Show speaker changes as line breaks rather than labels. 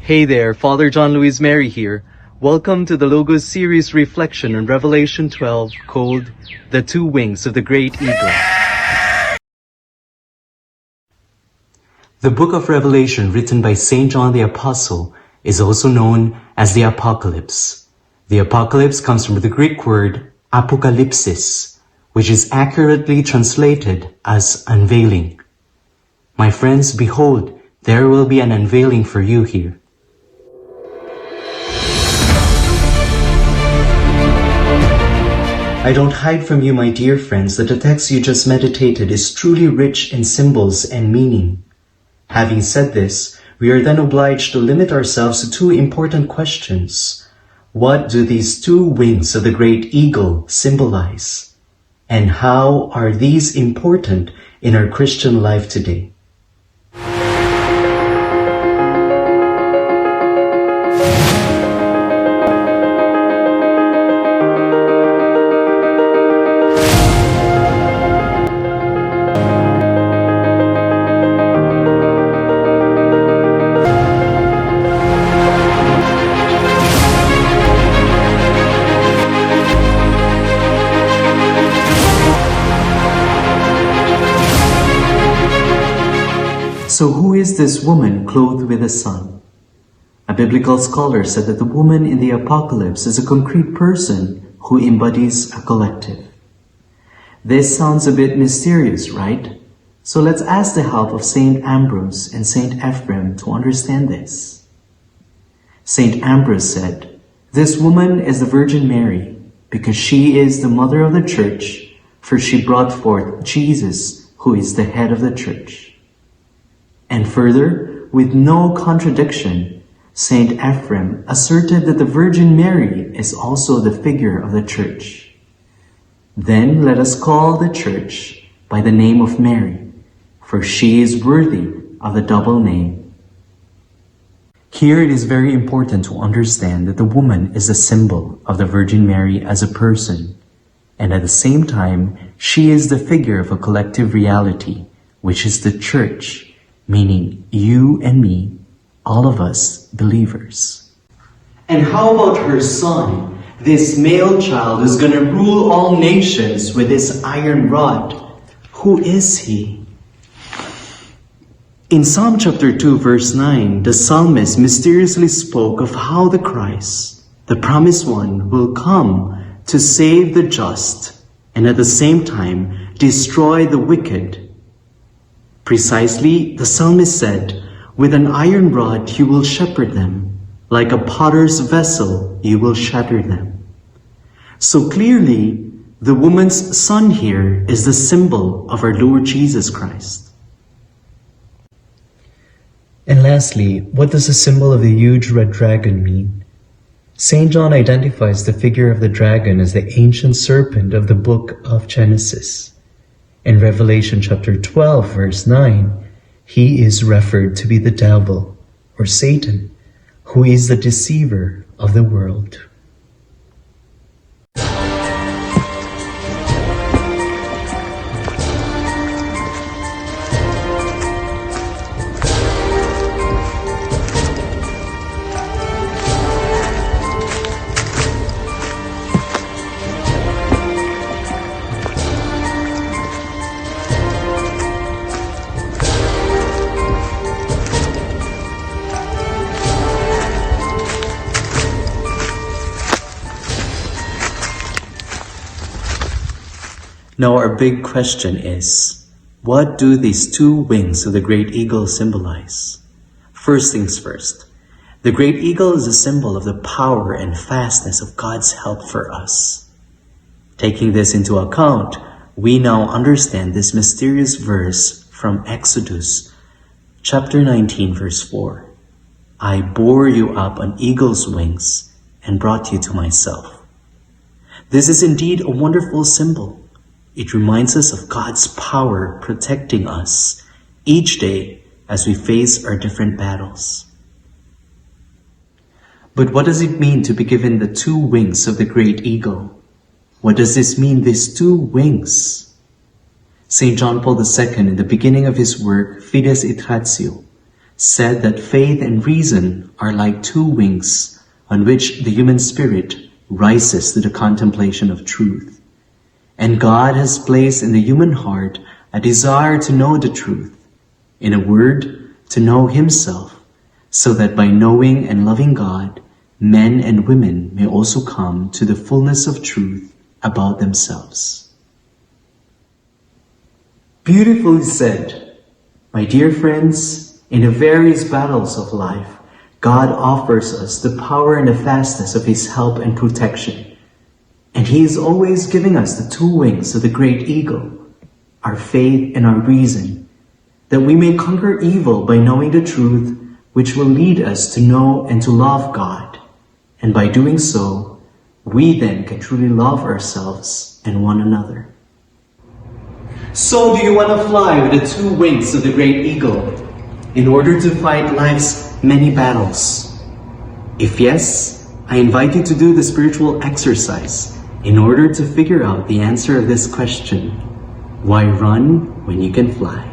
Hey there, Father John Louis Mary here. Welcome to the LOGOS series reflection on Revelation 12, called The Two Wings of the Great Eagle. The book of Revelation, written by St. John the Apostle, is also known as the Apocalypse. The Apocalypse comes from the Greek word apokalypsis, which is accurately translated as unveiling. My friends, behold, there will be an unveiling for you here. I don't hide from you, my dear friends, that the text you just meditated is truly rich in symbols and meaning. Having said this, we are then obliged to limit ourselves to two important questions. What do these two wings of the great eagle symbolize? And how are these important in our Christian life today? So who is this woman clothed with the sun? A biblical scholar said that the woman in the Apocalypse is a concrete person who embodies a collective. This sounds a bit mysterious, right? So let's ask the help of Saint Ambrose and Saint Ephrem to understand this. Saint Ambrose said, "This woman is the Virgin Mary, because she is the mother of the church, for she brought forth Jesus, who is the head of the church." And further, with no contradiction, Saint Ephrem asserted that the Virgin Mary is also the figure of the church. Then let us call the church by the name of Mary, for she is worthy of the double name. Here it is very important to understand that the woman is a symbol of the Virgin Mary as a person, and at the same time, she is the figure of a collective reality, which is the church, meaning you and me, all of us believers. And how about her son, this male child who's going to rule all nations with his iron rod? Who is he? In Psalm chapter 2, verse 9, the psalmist mysteriously spoke of how the Christ, the promised one, will come to save the just and at the same time destroy the wicked. Precisely, the psalmist said, "With an iron rod you will shepherd them, like a potter's vessel you will shatter them." So clearly, the woman's son here is the symbol of our Lord Jesus Christ. And lastly, what does the symbol of the huge red dragon mean? St. John identifies the figure of the dragon as the ancient serpent of the book of Genesis. In Revelation chapter 12, verse 9, he is referred to be the devil, or Satan, who is the deceiver of the world. Now our big question is, what do these two wings of the great eagle symbolize? First things first, the great eagle is a symbol of the power and fastness of God's help for us. Taking this into account, we now understand this mysterious verse from Exodus chapter 19, verse 4. "I bore you up on eagle's wings and brought you to myself." This is indeed a wonderful symbol. It reminds us of God's power protecting us each day as we face our different battles. But what does it mean to be given the two wings of the great eagle? What does this mean, these two wings? St. John Paul II, in the beginning of his work, Fides et Ratio, said that faith and reason are like two wings on which the human spirit rises to the contemplation of truth. And God has placed in the human heart a desire to know the truth, in a word, to know Himself, so that by knowing and loving God, men and women may also come to the fullness of truth about themselves. Beautifully said. My dear friends, in the various battles of life, God offers us the power and the fastness of His help and protection. And He is always giving us the two wings of the great eagle, our faith and our reason, that we may conquer evil by knowing the truth, which will lead us to know and to love God. And by doing so, we then can truly love ourselves and one another. So do you want to fly with the two wings of the great eagle in order to fight life's many battles? If yes, I invite you to do the spiritual exercise in order to figure out the answer of this question: why run when you can fly?